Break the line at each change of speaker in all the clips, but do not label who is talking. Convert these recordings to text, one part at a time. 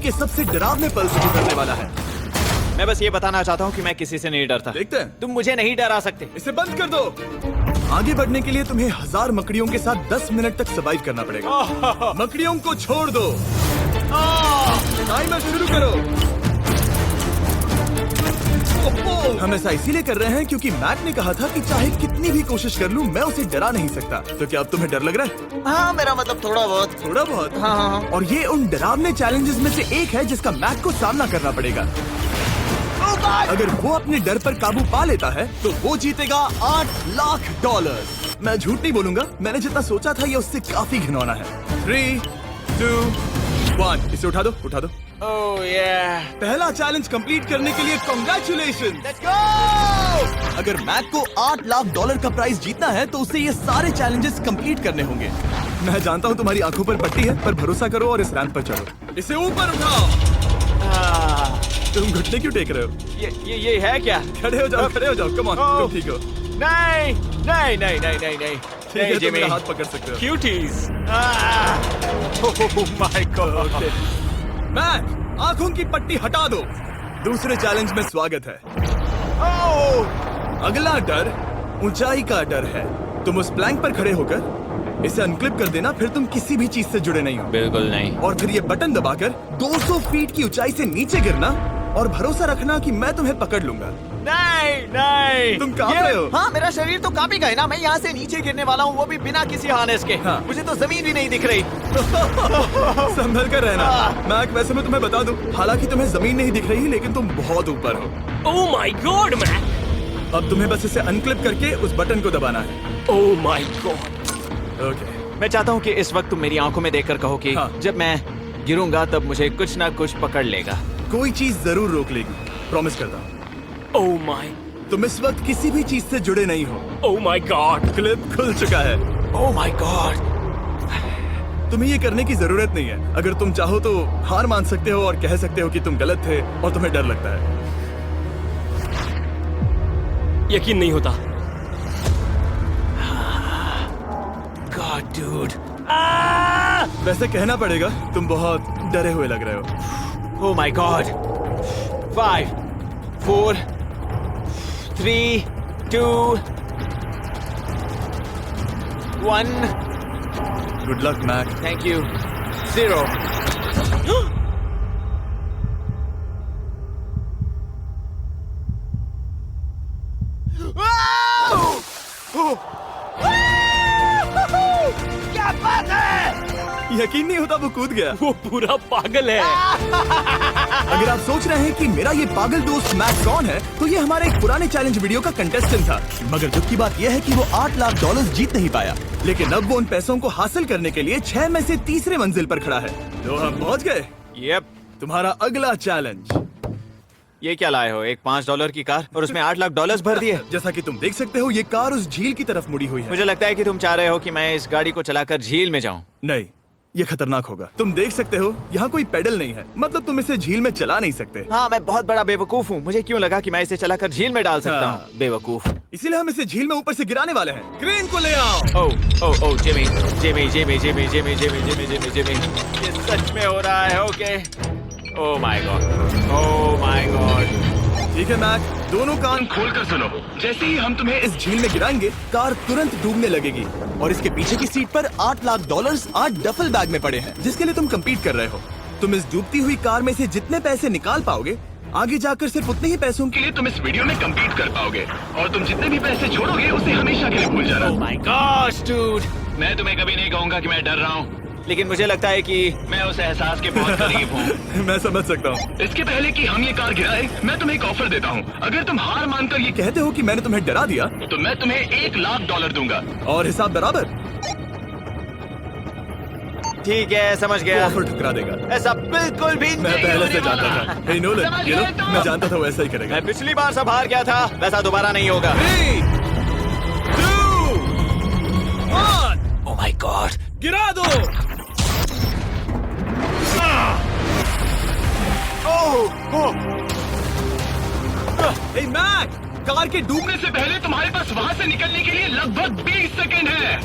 के सबसे डरावने पल से गुजरने वाला है।
मैं बस ये बताना चाहता हूँ कि मैं किसी से नहीं डरता।
देखते हैं।
तुम मुझे नहीं डरा सकते।
इसे बंद कर दो। आगे बढ़ने के लिए तुम्हें 1000 मकड़ियों के साथ 10 मिनट तक सर्वाइव करना पड़ेगा। मकड़ियों को छोड़ दो। टाइमर शुरू करो। हम ऐसा इसीलिए कर रहे हैं क्योंकि मैक ने कहा था कि चाहे कितनी भी कोशिश कर लूं, मैं उसे डरा नहीं सकता। तो क्या अब तुम्हें डर लग रहा है?
हाँ, मेरा मतलब थोड़ा बहुत।
थोड़ा बहुत?
हाँ।
और ये उन डरावने चैलेंजेस में से एक है जिसका मैक को सामना करना पड़ेगा। अगर वो अपने डर पर काबू पा लेता है तो वो जीतेगा $8 लाख। मैं झूठ नहीं बोलूंगा, मैंने जितना सोचा था ये उससे काफी घिनौना है। 3, 2, 1 इसे उठा दो, उठा दो।
ओह yeah.
पहला चैलेंज कंप्लीट करने के लिए कांग्रेचुलेशन।
Let's go!
अगर मैक को $8 लाख का प्राइज जीतना है तो उसे ये सारे चैलेंजेस कंप्लीट करने होंगे। मैं जानता हूँ तुम्हारी आंखों पर पट्टी है, पर भरोसा करो और इस रैंप पर चढ़ो। इसे ऊपर उठाओ। तुम घुटने क्यों टेक रहे हो?
ये है क्या?
खड़े हो जाओ, खड़े हो जाओ। कम ऑन, तुम ठीक हो?
नहीं नहीं नहीं नहीं नहीं नहीं।
ठीक है, तुम मेरा हाथ पकड़ सकते हो।
Cuties. Oh my god.
Mac, आंखों की पट्टी हटा दो। दूसरे चैलेंज में स्वागत है। अगला डर ऊंचाई का डर है। तुम उस प्लैंक पर खड़े होकर इसे अनक्लिप कर देना, फिर तुम किसी भी चीज से जुड़े नहीं हो।
बिल्कुल नहीं।
और फिर ये बटन दबाकर 200 फीट की ऊंचाई से नीचे गिरना और भरोसा रखना कि मैं तुम्हें पकड़ लूंगा।
नहीं नहीं।
तुम कांप रहे हो?
हाँ, मेरा शरीर तो कांप ही गया ना। मैं यहाँ से नीचे गिरने वाला हूँ, वो भी बिना किसी हार्नेस के।
हाँ।
मुझे तो जमीन भी नहीं दिख रही।
संभल कर रहना। मैक, वैसे मैं तुम्हें बता दूं, हालांकि तुम्हें जमीन नहीं दिख रही, लेकिन तुम बहुत ऊपर हो।
Oh my god Mac!
अब तुम्हें बस इसे अनक्लिप करके उस बटन को दबाना है।
ओह माय गॉड!
ओके।
मैं चाहता हूँ कि इस वक्त तुम मेरी आंखों में देखकर कहो कि
हाँ।
जब मैं गिरूंगा तब मुझे कुछ ना कुछ पकड़ लेगा।
कोई चीज जरूर रोक लेगी, प्रॉमिस करता हूँ।
Oh my!
तुम इस वक्त किसी भी चीज से जुड़े नहीं हो।
Oh my God!
क्लिप खुल चुका है।
ओह माय गॉड।
तुम्हें ये करने की जरूरत नहीं है। अगर तुम चाहो तो हार मान सकते हो और कह सकते हो कि तुम गलत थे और तुम्हें डर लगता है।
यकीन नहीं होता।
God dude.
वैसे कहना पड़ेगा, तुम बहुत डरे हुए लग रहे हो।
Oh my god. 5, 4, 3, 2, 1।
Good luck Mac.
Thank you. 0।
क्या बात है?
यकीन नहीं होता वो कूद गया।
वो पूरा पागल है।
अगर आप सोच रहे हैं कि मेरा ये पागल दोस्त मैक कौन है, तो ये हमारे एक पुराने चैलेंज वीडियो का कंटेस्टेंट था। मगर दुख की बात यह है कि वो $8 लाख जीत नहीं पाया, लेकिन अब वो उन पैसों को हासिल करने के लिए 6 में से तीसरे मंजिल पर खड़ा है। तो हम पहुंच गए।
यप।
तुम्हारा अगला चैलेंज।
ये क्या लाए हो? एक $5 की कार और उसमें $8 लाख भर दिए।
जैसा कि तुम देख सकते हो, ये कार उस झील की तरफ मुड़ी हुई है।
मुझे लगता है कि तुम चाह रहे हो कि मैं इस गाड़ी को चलाकर झील में जाऊं।
नहीं, ये खतरनाक होगा। तुम देख सकते हो यहाँ कोई पेडल नहीं है, मतलब तुम इसे झील में चला नहीं सकते।
हाँ, मैं बहुत बड़ा बेवकूफ हूँ। मुझे क्यों लगा कि मैं इसे चलाकर झील में डाल सकता
हाँ।
हूँ? बेवकूफ।
इसीलिए हम इसे झील में ऊपर से गिराने वाले हैं। क्रेन को ले आओ।
Oh Jimmy Jimmy Jimmy Jimmy Jimmy Jimmy Jimmy Jimmy Jimmy, ये सच में हो रहा है? Okay. Oh my god, oh my god.
ठीक है मैक, दोनों कान खोलकर सुनो। जैसे ही हम तुम्हें इस झील में गिराएंगे, कार तुरंत डूबने लगेगी और इसके पीछे की सीट पर $8 लाख 8 डफल बैग में पड़े हैं, जिसके लिए तुम compete कर रहे हो। तुम इस डूबती हुई कार में से जितने पैसे निकाल पाओगे, आगे जाकर सिर्फ उतने ही पैसों के लिए तुम इस वीडियो में compete कर पाओगे। और तुम जितने भी पैसे छोड़ोगे, उसे हमेशा के लिए भूल जाना।
ओह माय गॉड डूड।
मैं तुम्हें कभी नहीं कहूंगा कि मैं डर रहा हूँ।
लेकिन मुझे लगता है कि
मैं उस एहसास के बहुत करीब हूँ।
मैं समझ सकता हूँ।
इसके पहले कि हम ये कार गिराए, मैं तुम्हें एक ऑफर देता हूँ। अगर तुम हार मानकर ये
कहते हो कि मैंने तुम्हें डरा दिया,
तो मैं तुम्हें $1 लाख दूंगा।
और हिसाब बराबर।
ठीक है, समझ
वो
गया।
ऑफर ठुकरा देगा।
ऐसा बिल्कुल भी
मैं
नहीं
पहले
होने
से जानता
वाला।
था। हे नोलन,
समझ
ये लो,
गए तुम?
मैं जानता था वो ऐसा ही करेगा।
मैं पिछली बार सब हार गया था, वैसा दोबारा नहीं होगा।
3, 2, 1
ओह माय गॉड।
गिरा दो। हे मैक, कार के डूबने
डूबने से पहले तुम्हारे पास वहाँ से निकलने के लिए लगभग 20 सेकेंड है।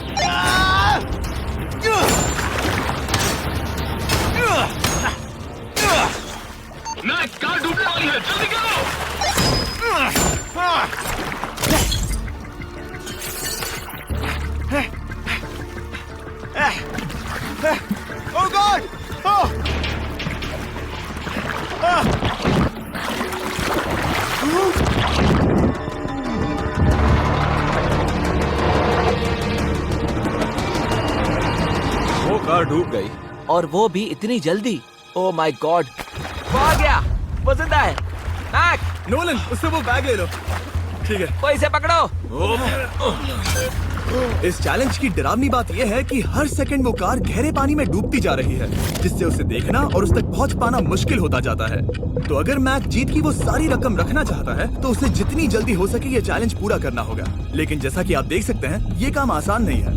वाली है, जल्दी करो।
Oh God! Oh!
वो कार डूब गई।
और वो भी इतनी जल्दी। ओ माय गॉड, वो आ गया, वो जिंदा है। मैक,
नोलन, उससे वो बैग ले लो। ठीक है।
वो इसे पकड़ो।
इस चैलेंज की डरावनी बात यह है कि हर सेकंड वो कार गहरे पानी में डूबती जा रही है, जिससे उसे देखना और उस तक पहुंच पाना मुश्किल होता जाता है। तो अगर मैक जीत की वो सारी रकम रखना चाहता है तो उसे जितनी जल्दी हो सके ये चैलेंज पूरा करना होगा। लेकिन जैसा कि आप देख सकते हैं, ये काम आसान नहीं है।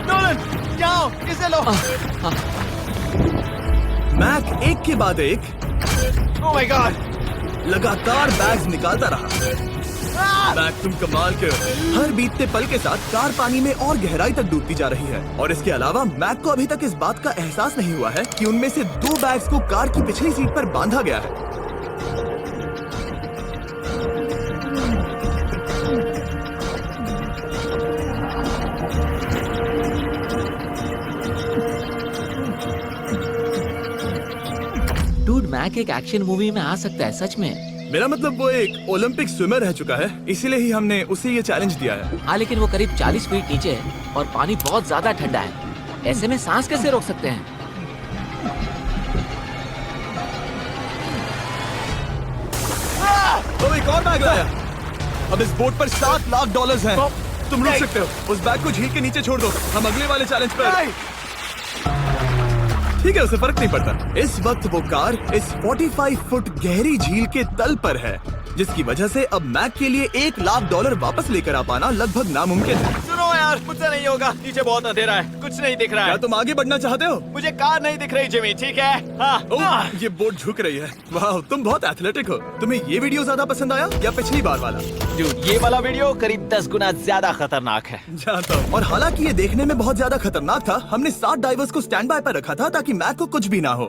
नोलन, जाओ, इसे लो।
मैक एक के बाद एक
Oh my God!
लगातार बैग्स निकालता रहा। मैक, तुम कमाल के हो। हर बीतते पल के साथ कार पानी में और गहराई तक डूबती जा रही है, और इसके अलावा मैक को अभी तक इस बात का एहसास नहीं हुआ है कि उनमें से 2 बैग्स को कार की पिछली सीट पर बांधा गया है।
डूड, मैक एक एक्शन मूवी में आ सकता है, सच में।
मेरा मतलब वो एक ओलंपिक स्विमर रह चुका है, इसीलिए ही हमने उसे ये चैलेंज दिया है।
हाँ, लेकिन वो करीब 40 फीट नीचे है और पानी बहुत ज्यादा ठंडा है। ऐसे में सांस कैसे रोक सकते हैं?
तो एक और बैग लाया। अब इस बोट पर $7 लाख हैं। तुम रुक सकते हो। उस बैग को झील के नीचे छोड़ दो। हम अगले वाले चैलेंज पर। ठीक है, उसे फर्क नहीं पड़ता। इस वक्त वो कार इस 45 फुट गहरी झील के तल पर है, जिसकी वजह से अब मैक के लिए $1 लाख वापस लेकर आ पाना लगभग नामुमकिन है।
सुनो यार, मुझसे नहीं होगा। नीचे बहुत अंधेरा है, कुछ नहीं दिख रहा
क्या
है।
तुम आगे बढ़ना चाहते हो?
मुझे कार नहीं दिख रही जिमी, ठीक है? हाँ।
ओह, ये बोट झुक रही है। वाह, तुम बहुत एथलेटिक हो। तुम्हें ये वीडियो ज्यादा पसंद आया या पिछली बार वाला?
Dude, ये वाला वीडियो करीब 10 गुना ज्यादा खतरनाक है।
जानता हूं। और हालांकि ये देखने में बहुत ज्यादा खतरनाक था, हमने 7 डाइवर्स को स्टैंड बाय पर रखा था ताकि मैक को कुछ भी ना हो।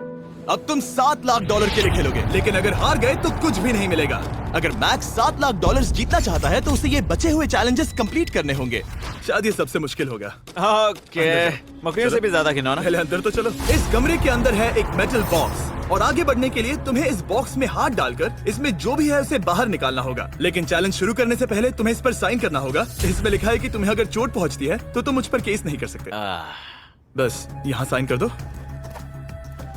अब तुम $7 लाख के लिए खेलोगे, लेकिन अगर हार गए तो कुछ भी नहीं मिलेगा। अगर मैक $7 लाख जीतना चाहता है तो उसे ये बचे हुए चैलेंजेस कंप्लीट करने होंगे। शायद ये सबसे मुश्किल होगा।
ओके, मकड़ियों से भी ज्यादा गिनो ना।
पहले अंदर तो चलो। इस कमरे के अंदर है एक मेटल बॉक्स, और आगे बढ़ने के लिए तुम्हें इस बॉक्स में हाथ डालकर इसमें जो भी है उसे बाहर निकालना होगा। लेकिन चैलेंज शुरू करने से पहले तुम्हें इस पर साइन करना होगा। इसमें लिखा है कि तुम्हें अगर चोट पहुंचती है तो तुम मुझ पर केस नहीं कर सकते। बस यहाँ साइन कर दो।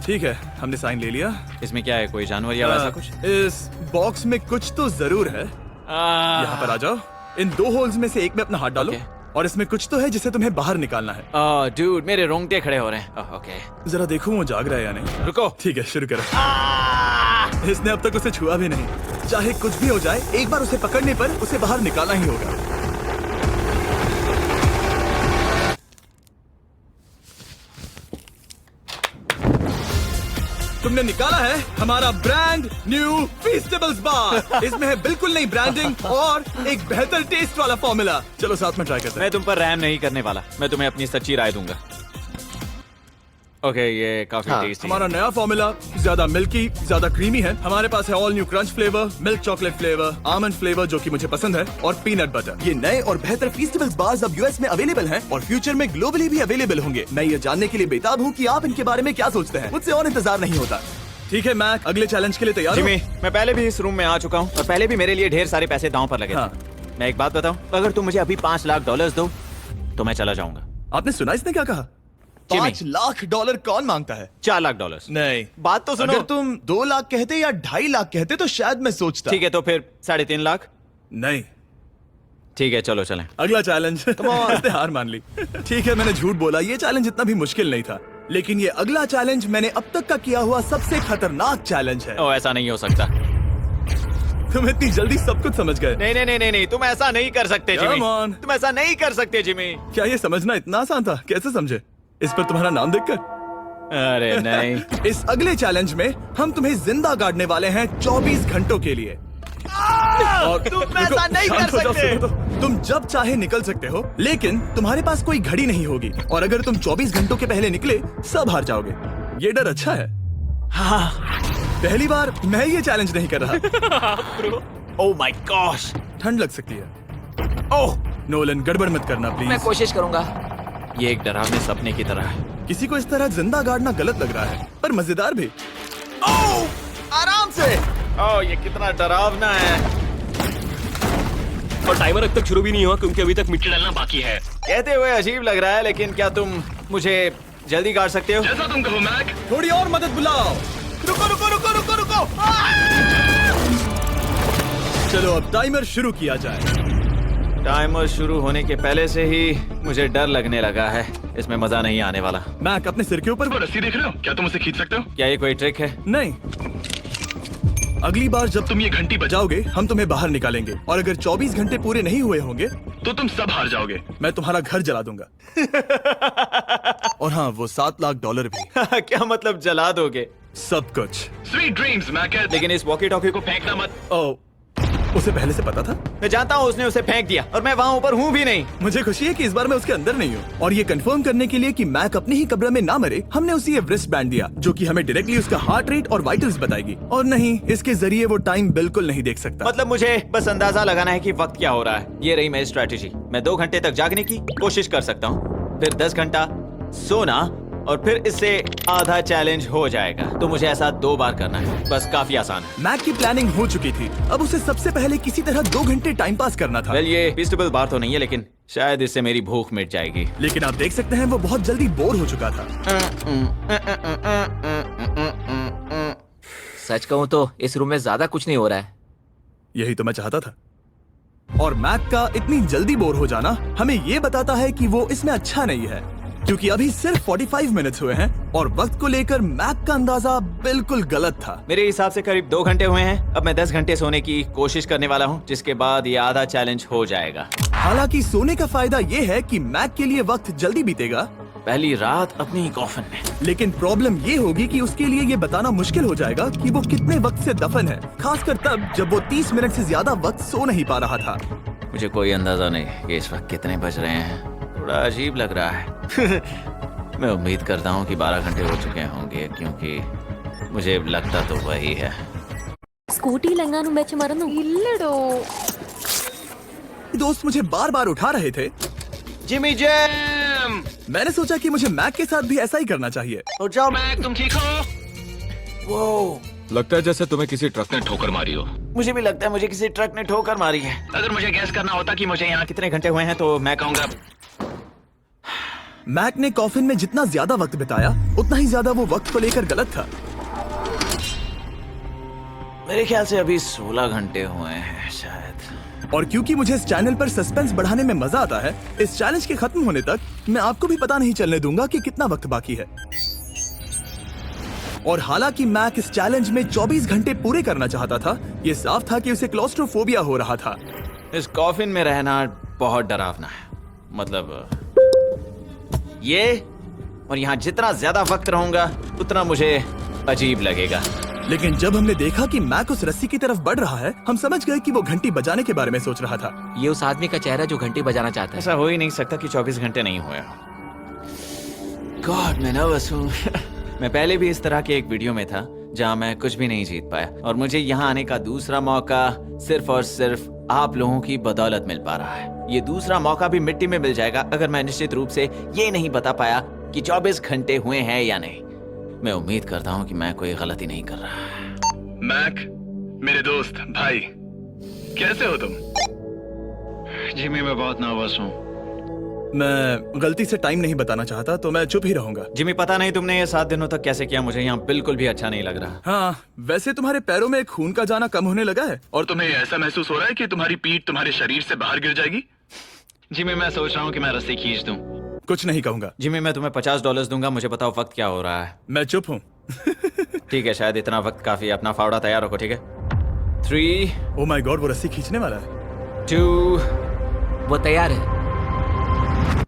ठीक है, हमने साइन ले लिया।
इसमें क्या है, कोई जानवर या वैसा कुछ?
इस बॉक्स में कुछ तो जरूर है। यहाँ पर आ जाओ। इन 2 होल्स में से एक में अपना हाथ डालो। और इसमें कुछ तो है जिसे तुम्हें बाहर निकालना है।
डूड, मेरे रोंगटे खड़े हो रहे हैं। ओके,
जरा देखो वो जाग रहा है या नहीं।
रुको।
ठीक है, शुरू करो। इसने अब तक उसे छुआ भी नहीं। चाहे कुछ भी हो जाए, एक बार उसे पकड़ने पर उसे बाहर निकालना ही होगा। तुमने निकाला है हमारा ब्रांड न्यू फीस्टेबल्स बार। इसमें है बिल्कुल नई ब्रांडिंग और एक बेहतर टेस्ट वाला फॉर्मूला। चलो साथ में ट्राई करते हैं।
मैं तुम पर रहम नहीं करने वाला। मैं तुम्हें अपनी सच्ची राय दूंगा। ओके, ये काफी टेस्टी है।
हमारा नया फॉर्मूला ज्यादा मिल्की, ज्यादा क्रीमी है। हमारे पास है all new crunch flavour, milk chocolate flavour, almond flavour जो कि मुझे पसंद है, और पीनट बटर। ये नए और बेहतर फीस्टेबल्स बार्स अब यूएस में अवेलेबल हैं और फ्यूचर में ग्लोबली भी अवेलेबल होंगे। मैं ये जानने के लिए बेताब हूँ कि आप इनके बारे में क्या सोचते हैं। मुझसे और इंतजार नहीं होता। ठीक है मैक, अगले चैलेंज के लिए तैयार हो?
जिमी, मैं पहले भी इस रूम में आ चुका हूँ और पहले भी मेरे लिए ढेर सारे पैसे दांव पर लगे थे। मैं एक बात बताऊं, अगर तुम मुझे अभी $5 लाख दो तो मैं चला जाऊंगा।
आपने सुना इसने क्या कहा? $5 लाख कौन मांगता है?
$4 लाख।
नहीं,
बात तो सुनो।
अगर तुम 2 लाख कहते या 2.5 लाख कहते तो शायद मैं सोचता।
ठीक है, तो फिर 3.5 लाख।
नहीं,
ठीक है, चलो चलें।
अगला चैलेंज। इसने हार मान ली। ठीक है, मैंने झूठ बोला। ये चैलेंज इतना भी मुश्किल नहीं था, लेकिन ये अगला चैलेंज मैंने अब तक का किया हुआ सबसे खतरनाक चैलेंज है।
ओ, ऐसा नहीं हो सकता।
तुम इतनी जल्दी सब कुछ समझ गए।
नहीं नहीं नहीं नहीं नहीं, तुम ऐसा नहीं कर सकते जिमी।
Come on.
तुम ऐसा नहीं कर सकते जिमी।
क्या ये समझना इतना आसान था? कैसे समझे? इस पर तुम्हारा नाम देखकर?
अरे नहीं।
इस अगले चैलेंज में हम तुम्हें जिंदा गाड़ने वाले हैं 24 घंटों के लिए। और
तुम ऐसा नहीं कर
शांत हो जाओ,
सकते।
सुनो तो। तुम जब चाहे निकल सकते हो, लेकिन तुम्हारे पास कोई घड़ी नहीं होगी और अगर तुम 24 घंटों के पहले निकले सब हार जाओगे। ये डर अच्छा है।
हाँ।
पहली बार मैं ये चैलेंज नहीं कर रहा।
Oh my gosh.
ठंड लग सकती है।
ओह,
नोलन गड़बड़ मत करना
मैं
प्लीज।
कोशिश करूंगा।
ये एक डरावने सपने की तरह है।
किसी को इस तरह जिंदा गाड़ना गलत लग रहा है, पर मजेदार भी।
आराम से।
ओह, ये कितना डरावना है।
और टाइमर अब तक शुरू भी नहीं हुआ क्योंकि अभी तक मिट्टी
डलना बाकी है।
कहते हुए अजीब लग रहा है, लेकिन क्या तुम मुझे जल्दी गाड़ सकते हो?
जैसा तुम कहो मैक।
थोड़ी और मदद बुलाओ।
रुको रुको रुको रुको रुको।
चलो अब टाइमर शुरू किया जाए।
टाइमर शुरू होने के पहले से ही मुझे डर लगने लगा है। इसमें मजा नहीं आने वाला।
मैक अपने सिर के ऊपर।
वो रस्सी देख रहे हो? क्या तुम उसे खींच सकते हो?
क्या ये कोई ट्रिक है?
नहीं, अगली बार जब तुम ये घंटी बजाओगे हम तुम्हें बाहर निकालेंगे और अगर 24 घंटे पूरे नहीं हुए होंगे
तो तुम सब हार जाओगे।
मैं तुम्हारा घर जला दूंगा। और हाँ, वो $7 लाख भी।
क्या मतलब जला दोगे?
सब कुछ।
Sweet dreams Mac.
लेकिन इस वॉकी टॉकी को
फेंकना मत।
ओ, उसे पहले से पता था?
मैं जानता हूँ उसने उसे फेंक दिया और मैं वहाँ ऊपर हूँ भी नहीं।
मुझे खुशी है कि इस बार मैं उसके अंदर नहीं हूँ। और ये कंफर्म करने के लिए कि मैक अपने ही कब्र में ना मरे, हमने उसे ये रिस्ट बैंड दिया जो कि हमें डायरेक्टली उसका हार्ट रेट और वाइटल्स बताएगी। और नहीं, इसके जरिए वो टाइम बिल्कुल नहीं देख सकता।
मतलब मुझे बस अंदाजा लगाना है कि वक्त क्या हो रहा है। ये रही मेरी स्ट्रेटेजी। मैं 2 घंटे तक जागने की कोशिश कर सकता हूँ, फिर 10 घंटा सोना और फिर इससे आधा चैलेंज हो जाएगा। तो मुझे ऐसा 2 बार करना है। बस काफी आसान है।
मैक की प्लानिंग हो चुकी थी। अब उसे सबसे पहले किसी तरह 2 घंटे टाइम पास करना था।
वेल, ये फीस्टेबल बार तो नहीं है, लेकिन शायद इससे मेरी भूख मिट जाएगी।
लेकिन आप देख सकते हैं वो बहुत जल्दी बोर हो चुका था।
सच कहूँ तो इस रूम में ज्यादा कुछ नहीं हो रहा है।
यही तो मैं चाहता था। और मैक का इतनी जल्दी बोर हो जाना हमें ये बताता है कि वो इसमें अच्छा नहीं है, क्योंकि अभी सिर्फ 45 मिनट्स हुए हैं और वक्त को लेकर मैक का अंदाजा बिल्कुल गलत था।
मेरे हिसाब से करीब 2 घंटे हुए हैं। अब मैं 10 घंटे सोने की कोशिश करने वाला हूँ, जिसके बाद ये आधा चैलेंज हो जाएगा।
हालांकि सोने का फायदा ये है कि मैक के लिए वक्त जल्दी बीतेगा,
पहली रात अपनी कॉफिन में।
लेकिन प्रॉब्लम ये होगी कि उसके लिए ये बताना मुश्किल हो जाएगा कि वो कितने वक्त से दफन है, खासकर तब जब वो 30 मिनट से ज्यादा वक्त सो नहीं पा रहा था।
मुझे कोई अंदाजा नहीं कि इस वक्त कितने बज रहे हैं। थोड़ा अजीब लग रहा है। मैं उम्मीद करता हूँ कि 12 घंटे हो चुके होंगे, क्योंकि मुझे लगता तो वही है।
സ്കൂട്ടിയിലെങ്ങാനും വെച്ച് മറന്നു ഇല്ലടോ
दोस्त मुझे बार बार उठा रहे थे।
Jimmy jam.
मैंने सोचा कि मुझे मैक के साथ भी ऐसा ही करना चाहिए।
तो जाओ।
मैक तुम ठीक हो?
वो
लगता है जैसे तुम्हें किसी ट्रक
ने ठोकर मारी हो।
मुझे भी लगता है मुझे किसी ट्रक ने ठोकर मारी है।
अगर मुझे गैस करना होता कि मुझे यहाँ
कितने घंटे हुए हैं तो मैं कहूँगा
मैक ने कॉफिन में जितना ज्यादा वक्त बिताया उतना ही ज्यादा वो वक्त को लेकर गलत था।
मेरे ख्याल से अभी 16 घंटे हुए हैं शायद।
और क्योंकि मुझे इस चैनल पर सस्पेंस बढ़ाने में मजा आता है, इस चैलेंज के खत्म होने तक मैं आपको भी पता नहीं चलने दूंगा कि कितना वक्त बाकी है। और हालांकि मैक इस चैलेंज में 24 घंटे पूरे करना चाहता था, ये साफ था कि उसे क्लॉस्ट्रोफोबिया हो रहा था।
इस कॉफिन में रहना बहुत डरावना है। मतलब ये, और यहाँ जितना ज्यादा वक्त रहूंगा उतना मुझे अजीब लगेगा।
लेकिन जब हमने देखा कि मैक उस रस्सी की तरफ बढ़ रहा है, हम समझ गए कि वो घंटी बजाने के बारे में सोच रहा था।
ये उस आदमी का चेहरा जो घंटी बजाना चाहता है।
ऐसा हो ही नहीं सकता कि 24 घंटे नहीं हुए। गॉड, मैं नर्वस हूँ। मैं पहले भी इस तरह के एक वीडियो में था जहाँ मैं कुछ भी नहीं जीत पाया, और मुझे यहाँ आने का दूसरा मौका सिर्फ और सिर्फ आप लोगों की बदौलत मिल पा रहा है। ये दूसरा मौका भी मिट्टी में मिल जाएगा अगर मैं निश्चित रूप से ये नहीं बता पाया कि 24 घंटे हुए हैं या नहीं। मैं उम्मीद करता हूँ कि मैं कोई गलती नहीं कर रहा।
मैक, मेरे दोस्त भाई, कैसे हो तुम? जिमी, मैं बहुत नर्वस हूँ।
मैं गलती से टाइम नहीं बताना चाहता तो मैं चुप ही रहूंगा।
जिमी, पता नहीं तुमने ये 7 दिनों तक कैसे किया, मुझे यहाँ बिल्कुल भी अच्छा नहीं लग रहा।
हाँ, वैसे तुम्हारे पैरों में खून का जाना कम होने लगा है।
और तुम्हें ऐसा महसूस हो रहा है कि तुम्हारी पीठ तुम्हारे शरीर से बाहर गिर जाएगी? जिमी, मैं सोच रहा हूँ कि मैं रस्सी खींच दूं।
कुछ नहीं कहूंगा।
जिमी, मैं तुम्हें $50 दूंगा, मुझे बताओ वक्त क्या हो रहा है।
मैं चुप हूँ।
ठीक है, शायद इतना वक्त काफी है। अपना फावड़ा तैयार रखो, ठीक है? 3,
ओह माय गॉड, वो रस्सी खींचने वाला है।
2,
वो तैयार है।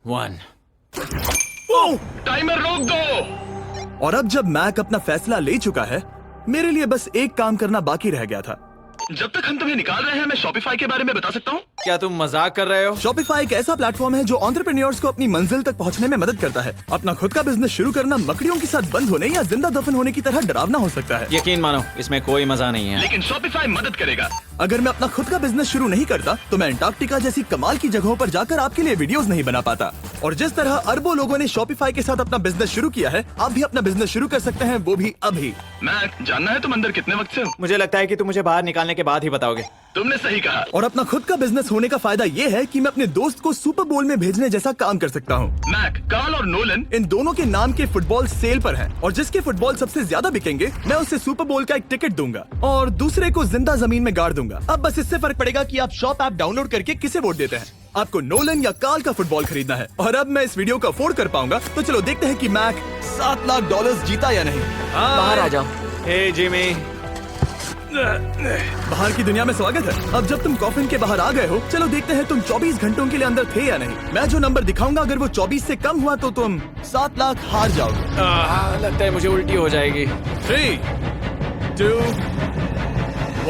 1।
टाइमर रोक दो।
और अब जब मैक अपना फैसला ले चुका है, मेरे लिए बस एक काम करना बाकी रह गया था।
जब तक हम तुम्हें निकाल रहे हैं मैं शॉपिफाई के बारे में बता सकता हूँ।
क्या तुम मजाक कर रहे हो?
शॉपिफाई एक ऐसा प्लेटफॉर्म है जो एंटरप्रेन्योर्स को अपनी मंजिल तक पहुंचने में मदद करता है। अपना खुद का बिजनेस शुरू करना मकड़ियों के साथ बंद होने या जिंदा दफन होने की तरह डरावना हो सकता है।
यकीन मानो इसमें कोई मजा नहीं है।
लेकिन शॉपिफाई मदद करेगा।
अगर मैं अपना खुद का बिजनेस शुरू नहीं करता तो मैं अंटार्कटिका जैसी कमाल की जगहों पर जाकर आपके लिए वीडियोस नहीं बना पाता। और जिस तरह अरबों लोगों ने शॉपिफाई के साथ अपना बिजनेस शुरू किया है, आप भी अपना बिजनेस शुरू कर सकते हैं, वो भी अभी।
मैक, जानना है तुम अंदर कितने वक्त से हो?
मुझे लगता है कि तुम मुझे बाहर निकालने के बाद ही बताओगे।
तुमने सही कहा।
और अपना खुद का बिजनेस होने का फायदा ये है कि मैं अपने दोस्त को सुपर बोल में भेजने जैसा काम कर सकता हूँ।
मैक, कार्ल और नोलन
इन दोनों के नाम के फुटबॉल सेल पर हैं और जिसके फुटबॉल सबसे ज्यादा बिकेंगे मैं उसे सुपर बोल का एक टिकट दूंगा और दूसरे को जिंदा जमीन में गाड़ दूंगा। अब बस इससे फर्क पड़ेगा कि आप शॉप ऐप डाउनलोड करके किसे वोट देते हैं। आपको नोलन या कार्ल का फुटबॉल खरीदना है और अब मैं इस वीडियो को अफोर्ड कर पाऊंगा, तो चलो देखते हैं कि मैक $7 लाख जीता या नहीं।
बाहर आ जाओ।
हे जिमी,
बाहर की दुनिया में स्वागत है। अब जब तुम कॉफिन के बाहर आ गए हो, चलो देखते हैं तुम 24 घंटों के लिए अंदर थे या नहीं। मैं जो नंबर दिखाऊंगा अगर वो 24 से कम हुआ तो तुम 7 लाख हार जाओगे।
लगता है मुझे उल्टी हो जाएगी।
3, 2,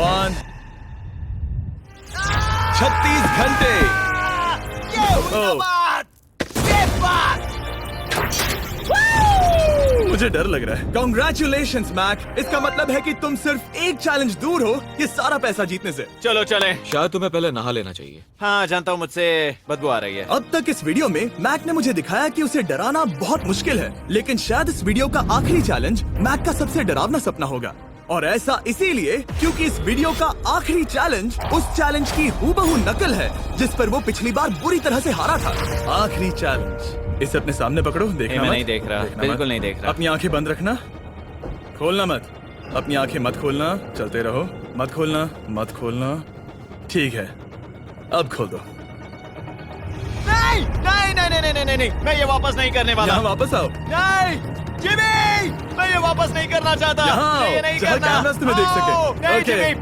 1। 36 घंटे। मुझे डर लग रहा है। Congratulations, Mac. इसका मतलब है कि तुम सिर्फ एक चैलेंज दूर हो ये सारा पैसा जीतने से।
चलो चले।
शायद तुम्हें पहले नहा लेना चाहिए।
हाँ जानता हूँ, मुझसे बदबू आ रही है।
अब तक इस वीडियो में मैक ने मुझे दिखाया कि उसे डराना बहुत मुश्किल है, लेकिन शायद इस वीडियो का आखिरी चैलेंज मैक का सबसे डरावना सपना होगा। और ऐसा इसीलिए क्योंकि इस वीडियो का आखिरी चैलेंज उस चैलेंज की हूबहू नकल है जिस पर वो पिछली बार बुरी तरह से हारा था। आखिरी चैलेंज। इसे अपने सामने पकड़ो, देखना
मैं
मत।
नहीं देख रहा,
देखना
बिल्कुल
मत।
नहीं देख रहा।
अपनी आंखें बंद रखना, खोलना मत। अपनी आंखें मत खोलना, चलते रहो। मत खोलना, मत खोलना। ठीक है, अब खोल दो।
नहीं नहीं नहीं नहीं नहीं नहीं नहीं, मैं ये वापस नहीं करने वाला।
यहाँ वापस आओ।
नहीं जिमी, मैं ये वापस नहीं करना चाहता।
यहाँ
मैं ये
आओ,
नहीं
जहाँ
करना।
कैमरास तुम्हें देख सके।
नहीं
ओके।
जिमी।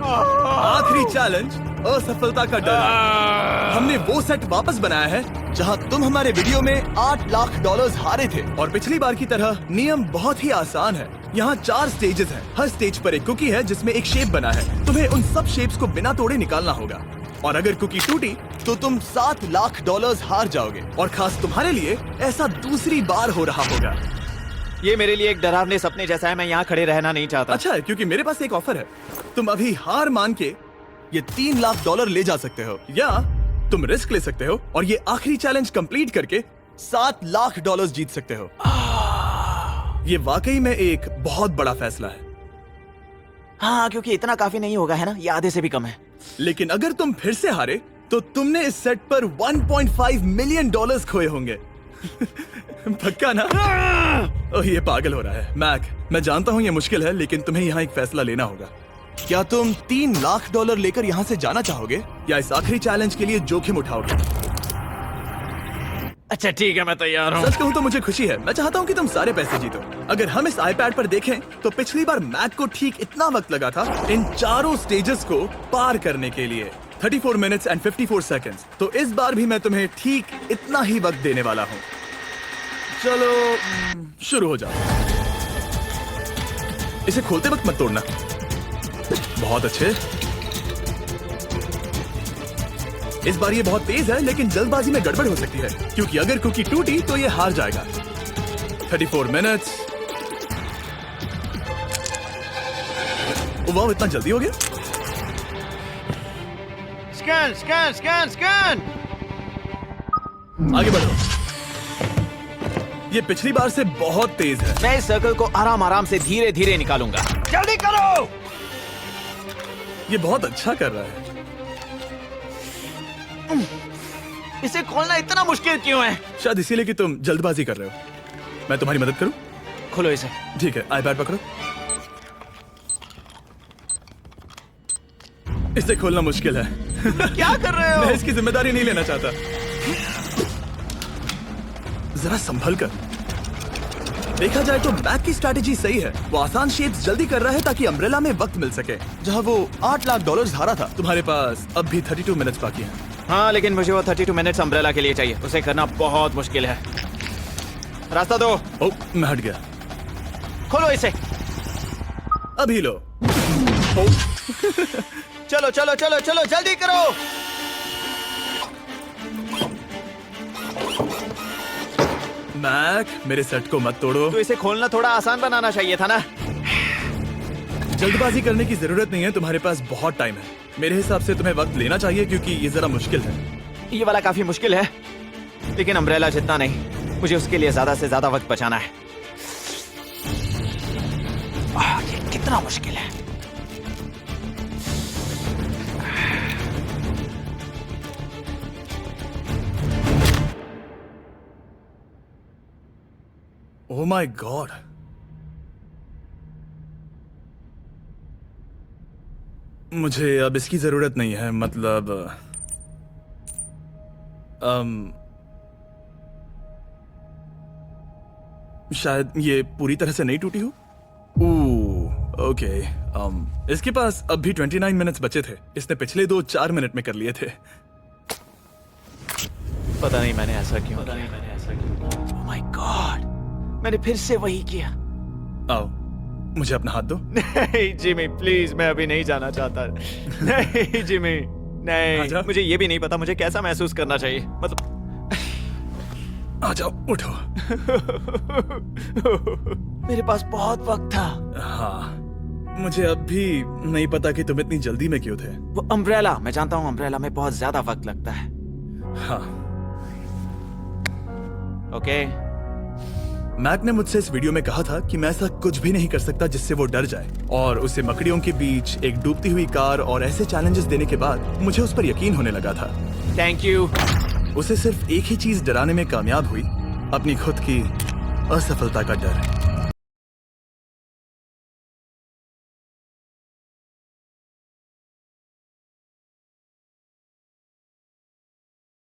आखिरी चैलेंज असफलता का डर है। हमने वो सेट वापस बनाया है जहां तुम हमारे वीडियो में $8 लाख हारे थे और पिछली बार की तरह नियम बहुत ही आसान है। यहाँ 4 स्टेजेस हैं। हर स्टेज पर एक कुकी है जिसमें एक शेप बना है। तुम्हें उन सब शेप्स को बिना तोड़े निकालना होगा और अगर कुकी टूटी तो तुम $7 लाख हार जाओगे। और खास तुम्हारे लिए ऐसा दूसरी बार हो रहा होगा।
ये मेरे लिए एक डरावने सपने जैसा है। मैं यहाँ खड़े रहना नहीं चाहता।
अच्छा है क्योंकि मेरे पास एक ऑफर है। तुम अभी हार मान के ये $3 लाख ले जा सकते हो या तुम रिस्क ले सकते हो और ये आखिरी चैलेंज कंप्लीट करके $7 लाख जीत सकते हो। ये वाकई में एक बहुत बड़ा फैसला है।
हाँ, क्योंकि इतना काफी नहीं होगा, है ना? ये आधे से भी कम है।
लेकिन अगर तुम फिर से हारे तो तुमने इस सेट पर $1.5 मिलियन खोए होंगे। पक्का ना? ओह, ये पागल हो रहा है। मैक, मैं जानता हूँ ये मुश्किल है, लेकिन तुम्हें यहाँ एक फैसला लेना होगा। क्या तुम $3 लाख लेकर यहाँ से जाना चाहोगे या इस आखिरी चैलेंज के लिए जोखिम उठाओगे?
अच्छा ठीक है, मैं तैयार हूँ।
सच कहूँ तो मुझे खुशी है। मैं चाहता हूँ कि तुम सारे पैसे जीतो। अगर हम इस iPad पर देखें तो पिछली बार मैक को ठीक इतना वक्त लगा था इन चारों स्टेजेस को पार करने के लिए, 34 मिनट्स एंड 54 सेकंड्स। तो इस बार भी मैं तुम्हें ठीक इतना ही वक्त देने वाला हूँ। चलो शुरू हो जाओ। इसे खोलते वक्त मत तोड़ना। बहुत अच्छे। इस बार ये बहुत तेज है, लेकिन जल्दबाजी में गड़बड़ हो सकती है क्योंकि अगर कुकी टूटी तो ये हार जाएगा। 34 मिनट्स। वाह, इतना जल्दी हो गया।
Scan scan scan scan.
आगे बढ़ो। ये पिछली बार से बहुत तेज है।
मैं इस सर्कल को आराम आराम से धीरे धीरे निकालूंगा।
जल्दी करो।
ये बहुत अच्छा कर रहा है।
इसे खोलना इतना मुश्किल क्यों है?
शायद इसीलिए कि तुम जल्दबाजी कर रहे हो। मैं तुम्हारी मदद करूं?
खोलो इसे।
ठीक है, iPad पकड़ो। इसे खोलना मुश्किल है।
क्या कर रहे हो?
मैं इसकी जिम्मेदारी नहीं लेना चाहता। जरा संभल कर। देखा जाए तो मैक की स्ट्रैटेजी सही है। वो आसान शेप्स जल्दी कर रहा है ताकि अम्ब्रेला में वक्त मिल सके। जहां वो $8 लाख हारा था, तुम्हारे पास अब भी 32 मिनट्स बाकी हैं।
हाँ, लेकिन मुझे वो 32 मिनट्स अम्ब्रेला के लिए चाहिए। उसे करना बहुत मुश्किल है। रास्ता दो।
ओह, मैं हट गया।
खोलो इसे।
अभी लो। ओह।
चलो चलो चलो चलो जल्दी करो।
मैक, मेरे सेट को मत तोड़ो।
तो इसे खोलना थोड़ा आसान बनाना चाहिए था ना।
जल्दबाजी करने की जरूरत नहीं है, तुम्हारे पास बहुत टाइम है। मेरे हिसाब से तुम्हें वक्त लेना चाहिए क्योंकि ये जरा मुश्किल है।
ये वाला काफी मुश्किल है, लेकिन अम्ब्रेला जितना नहीं। मुझे उसके लिए ज्यादा से ज्यादा वक्त बचाना है। ये कितना मुश्किल है।
ओह माय गॉड, मुझे अब इसकी जरूरत नहीं है। मतलब शायद ये पूरी तरह से नहीं टूटी हो। ओके, इसके पास अब भी 29 मिनट्स बचे थे। इसने पिछले 4 मिनट में कर लिए थे।
पता नहीं मैंने ऐसा क्यों किया। ओह माय गॉड, मैंने फिर से वही किया।
आओ, मुझे अपना हाथ दो।
नहीं जिमी प्लीज, मैं अभी नहीं जाना चाहता। नहीं जिमी, नहीं।
आजा।
मुझे ये भी नहीं पता मुझे कैसा महसूस करना चाहिए। मतलब
आ जाओ, उठो।
मेरे पास बहुत वक्त था।
हाँ, मुझे अब भी नहीं पता कि तुम इतनी जल्दी में क्यों थे।
वो अम्ब्रेला, मैं जानता हूँ अम्ब्रेला में बहुत ज्यादा वक्त लगता है।
हाँ,
ओके
मैक ने मुझसे इस वीडियो में कहा था कि मैं ऐसा कुछ भी नहीं कर सकता जिससे वो डर जाए, और उसे मकड़ियों के बीच एक डूबती हुई कार और ऐसे चैलेंजेस देने के बाद मुझे उस पर यकीन होने लगा था।
Thank you.
उसे सिर्फ एक ही चीज डराने में कामयाब हुई, अपनी खुद की असफलता का डर।